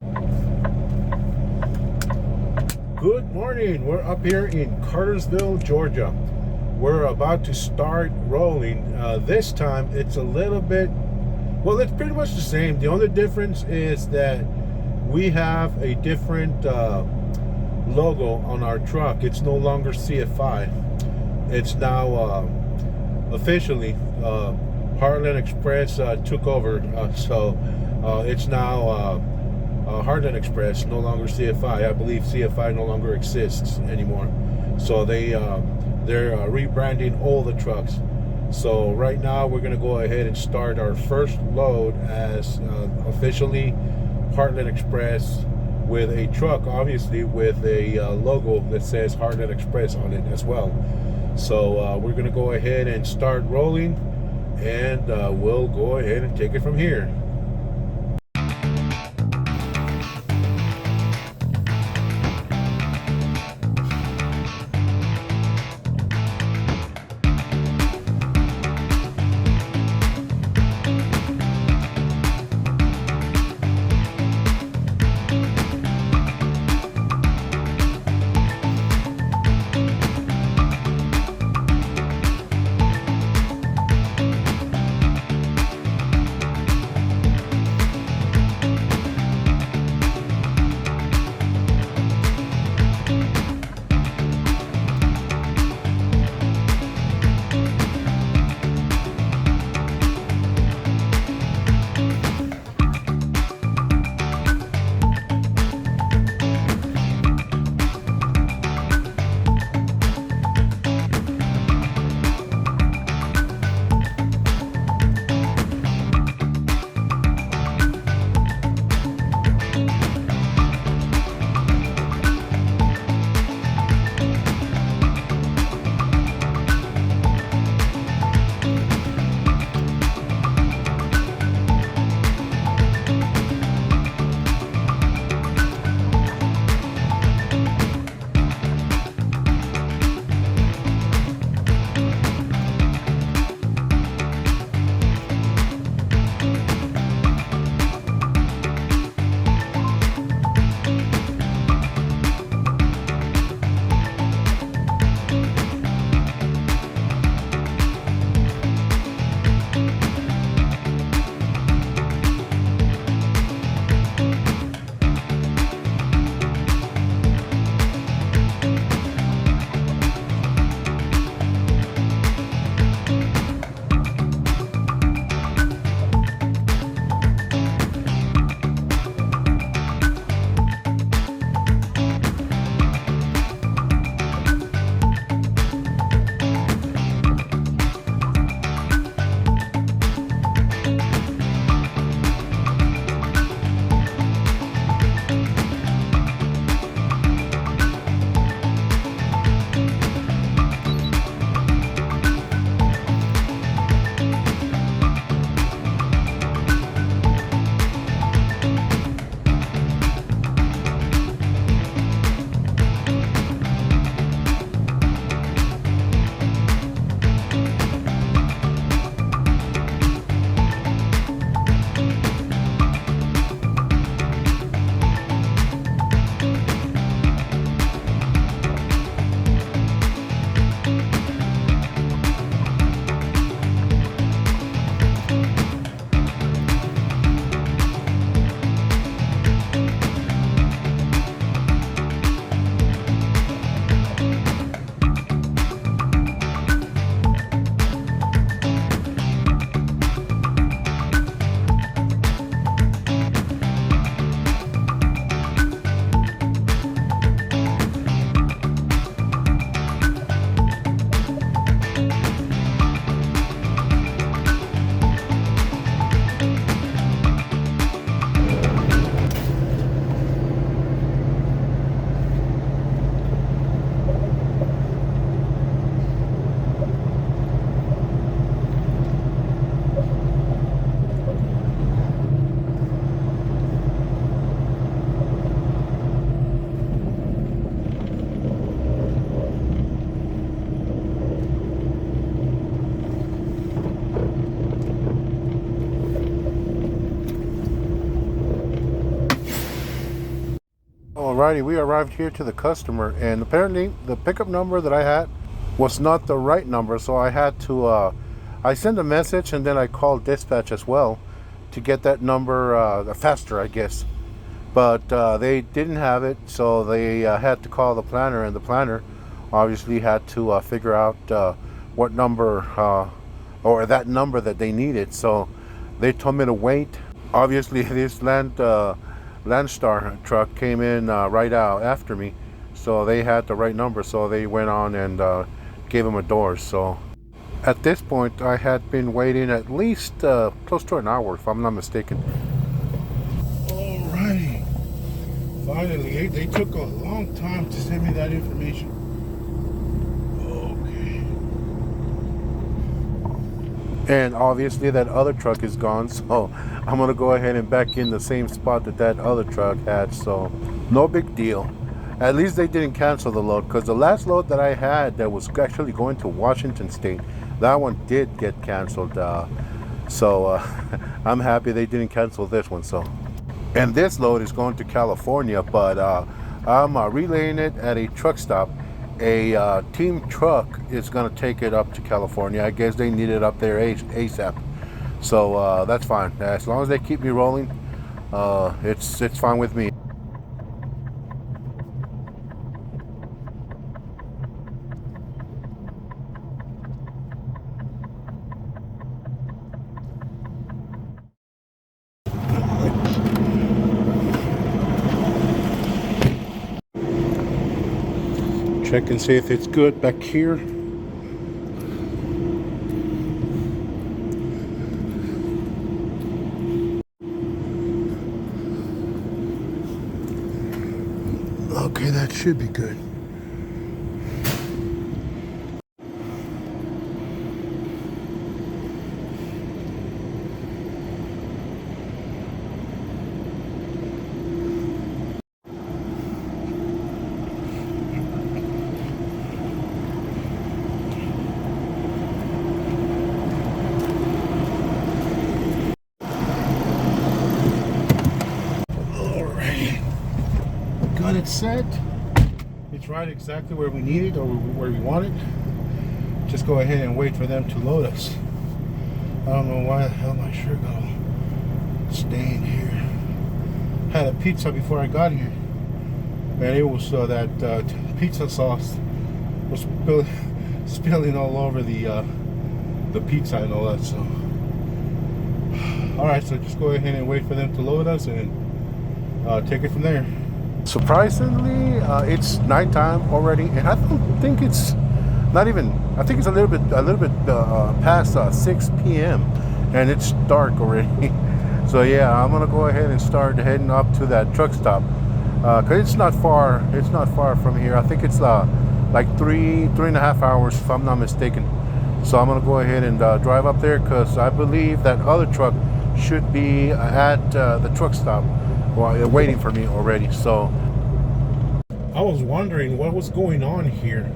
Good morning. We're up here in Cartersville, Georgia. We're about to start rolling. This time it's a little bit, well, it's pretty much the same. The only difference is that we have a different logo on our truck. It's no longer CFI. It's now officially Heartland Express took over. So it's now Heartland Express, no longer CFI. I believe CFI no longer exists anymore. So they're rebranding all the trucks. So right now we're going to go ahead and start our first load as officially Heartland Express, with a truck, obviously with a logo that says Heartland Express on it as well. So we're going to go ahead and start rolling, and we'll go ahead and take it from here. Alrighty, we arrived here to the customer, and apparently the pickup number that I had was not the right number, so I had to I sent a message and then I called dispatch as well to get that number faster, I guess. But they didn't have it, so they had to call the planner, and the planner obviously had to figure out what number or that number that they needed. So they told me to wait. Obviously, this Landstar truck came in right out after me, so they had the right number, so they went on and gave him a door. So at this point I had been waiting at least close to an hour, if I'm not mistaken. Alrighty, finally, they took a long time to send me that information. And obviously that other truck is gone, so I'm gonna go ahead and back in the same spot that other truck had. So no big deal. At least they didn't cancel the load, because the last load that I had that was actually going to Washington State, that one did get canceled. So I'm happy they didn't cancel this one. So, and this load is going to California, but I'm relaying it at a truck stop. A team truck is going to take it up to California. I guess they need it up there ASAP. So that's fine. As long as they keep me rolling, it's fine with me. Check and see if it's good back here. Okay, that should be good. Got it set. It's right exactly where we need it, or where we want it. Just go ahead and wait for them to load us. I don't know why the hell my shirt got all stained here. Had a pizza before I got here, and it was that pizza sauce was spilling all over the pizza and all that. So all right, so just go ahead and wait for them to load us and take it from there. Surprisingly, it's nighttime already, and I don't think it's not even. I think it's a little bit past 6 p.m. and it's dark already. So yeah, I'm gonna go ahead and start heading up to that truck stop, cause it's not far. It's not far from here. I think it's like three and a half hours, if I'm not mistaken. So I'm gonna go ahead and drive up there, cause I believe that other truck should be at the truck stop. Well, they're waiting for me already. So I was wondering what was going on here.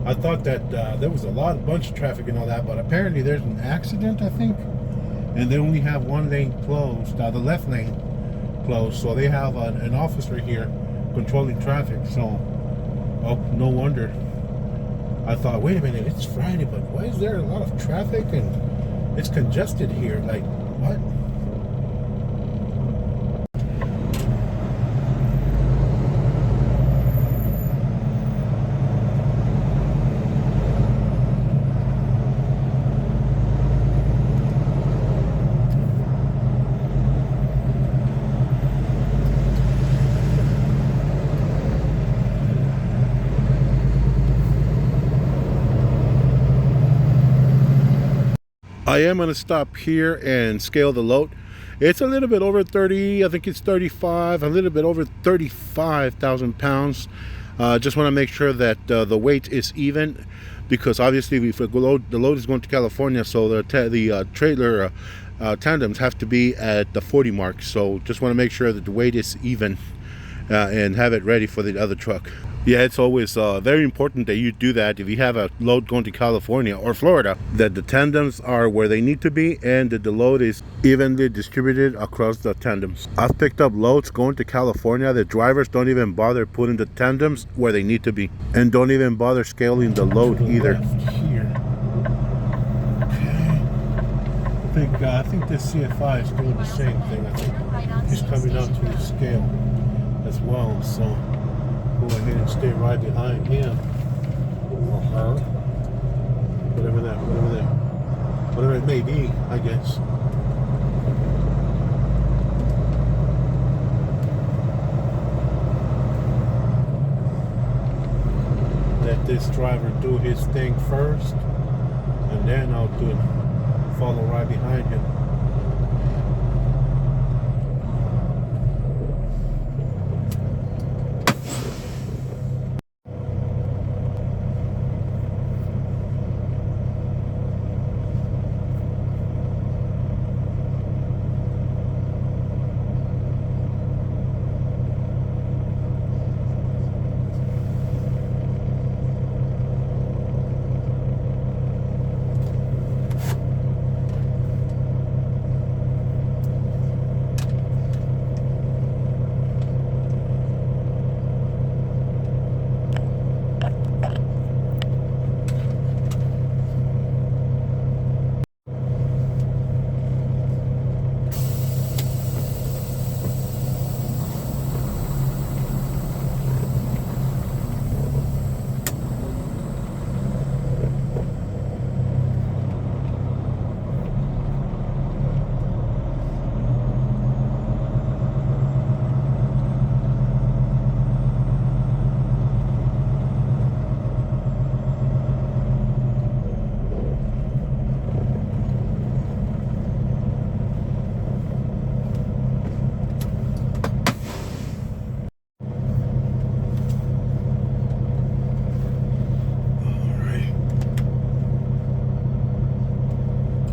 I thought that there was a bunch of traffic and all that, but apparently there's an accident, I think, and they only have one lane closed, the left lane closed. So they have an officer here controlling traffic. So, oh, no wonder. I thought, wait a minute, it's Friday, but why is there a lot of traffic and it's congested here? Like, what? I am going to stop here and scale the load. It's a little bit over 30, I think it's 35, a little bit over 35,000 pounds. Just want to make sure that the weight is even, because obviously if the load is going to California, so the trailer tandems have to be at the 40 mark. So just want to make sure that the weight is even and have it ready for the other truck. Yeah, it's always very important that you do that if you have a load going to California or Florida, that the tandems are where they need to be and that the load is evenly distributed across the tandems. I've picked up loads going to California. The drivers don't even bother putting the tandems where they need to be and don't even bother scaling the load either. Here. Okay. I think this CFI is doing the same thing. I think he's coming up to the scale as well, so go ahead and stay right behind him or her, whatever it may be, I guess. Let this driver do his thing first, and then I'll follow right behind him.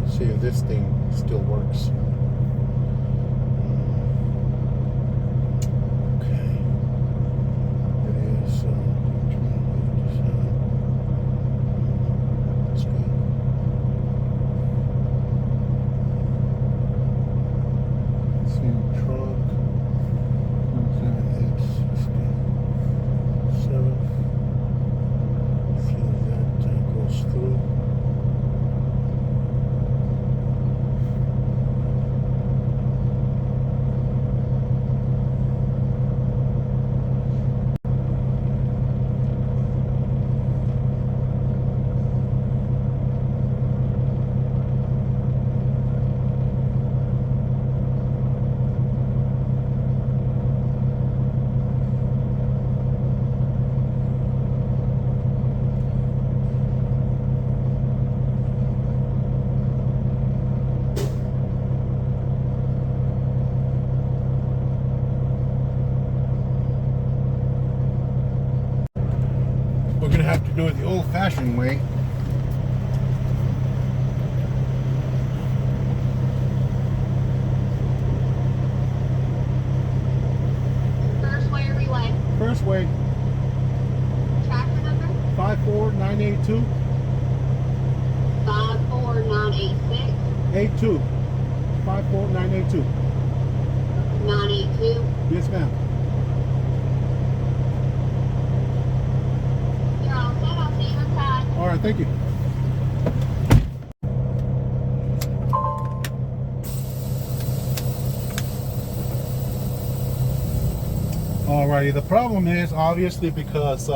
See if this thing still works. Okay. It is let's go. See truck 17867. See if that goes through. We're gonna have to do it the old-fashioned way. First way or relay? First way. Tractor number? 54982. 54986. 82. 54982. 982. Yes, ma'am. You're all set. I'll see you inside. All right, thank you. Alrighty, the problem is obviously because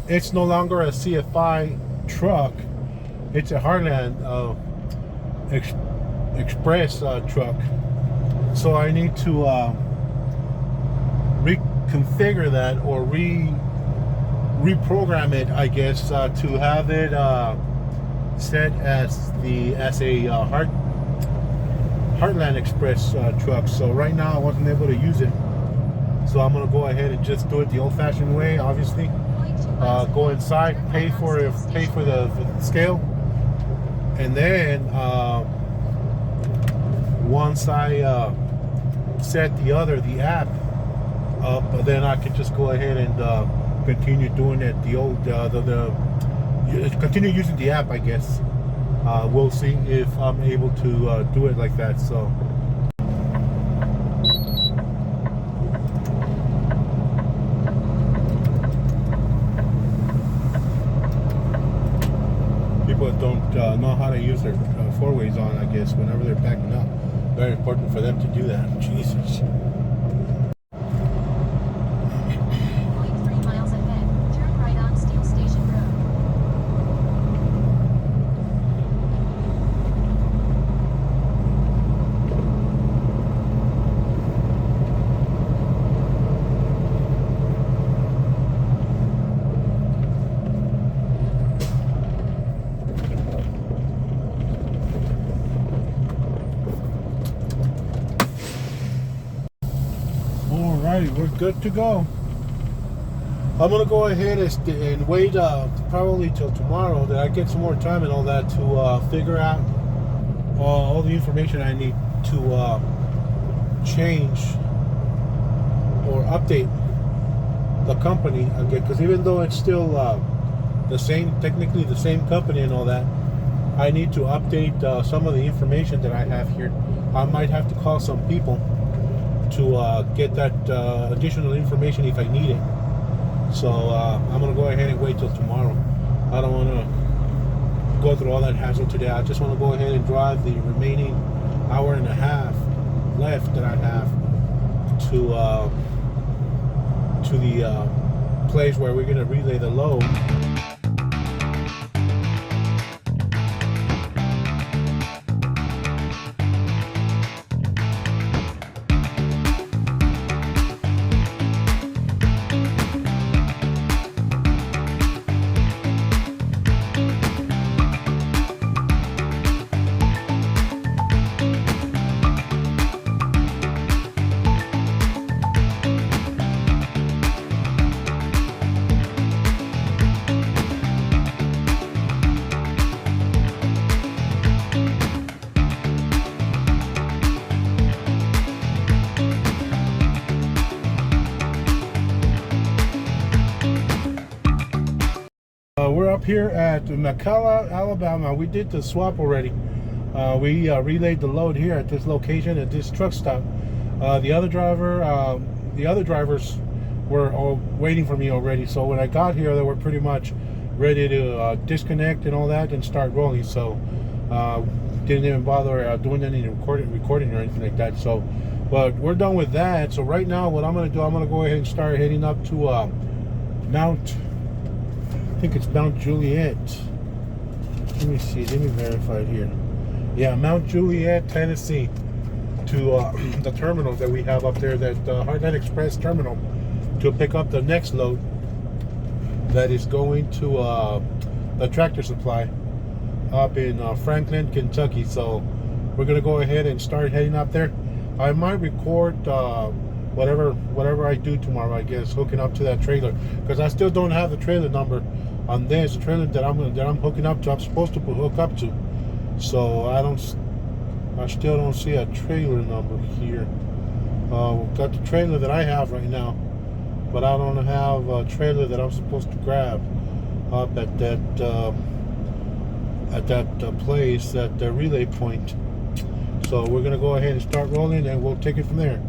it's no longer a CFI truck, it's a Heartland Express truck. So I need to reconfigure that or reprogram it, I guess, to have it set as a Heartland Express truck. So right now I wasn't able to use it. So I'm gonna go ahead and just do it the old-fashioned way. Obviously, go inside, pay for the scale, and then once I set the app up, then I can just go ahead and continue doing it the old continue using the app, I guess. We'll see if I'm able to do it like that. So people that don't know how to use their four-ways on, I guess, whenever they're backing up, very important for them to do that. Jesus. 0.3 miles ahead, turn right on Steel Station Road. Alrighty, we're good to go. I'm gonna go ahead and wait probably till tomorrow that I get some more time and all that to figure out all the information I need to change or update the company again. Because even though it's still technically the same company and all that, I need to update some of the information that I have here. I might have to call some people to get that additional information if I need it. So I'm gonna go ahead and wait till tomorrow. I don't want to go through all that hassle today. I just want to go ahead and drive the remaining hour and a half left that I have to the place where we're gonna relay the load. We're up here at McCalla, Alabama. We did the swap already. We relayed the load here at this location at this truck stop. The other drivers were all waiting for me already. So when I got here, they were pretty much ready to disconnect and all that and start rolling. So didn't even bother doing any recording or anything like that. So, but we're done with that. So right now, what I'm going to do, I'm going to go ahead and start heading up to I think it's Mount Juliet. Let me see. Let me verify it here. Yeah, Mount Juliet, Tennessee, to the terminal that we have up there, that Heartland Express terminal, to pick up the next load that is going to the Tractor Supply up in Franklin, Kentucky. So we're gonna go ahead and start heading up there. I might record whatever I do tomorrow, I guess, hooking up to that trailer, because I still don't have the trailer number on this. The trailer that I'm hooking up to, I'm supposed to hook up to. So I still don't see a trailer number here. Got the trailer that I have right now, but I don't have a trailer that I'm supposed to grab up at that place, at the relay point. So we're gonna go ahead and start rolling, and we'll take it from there.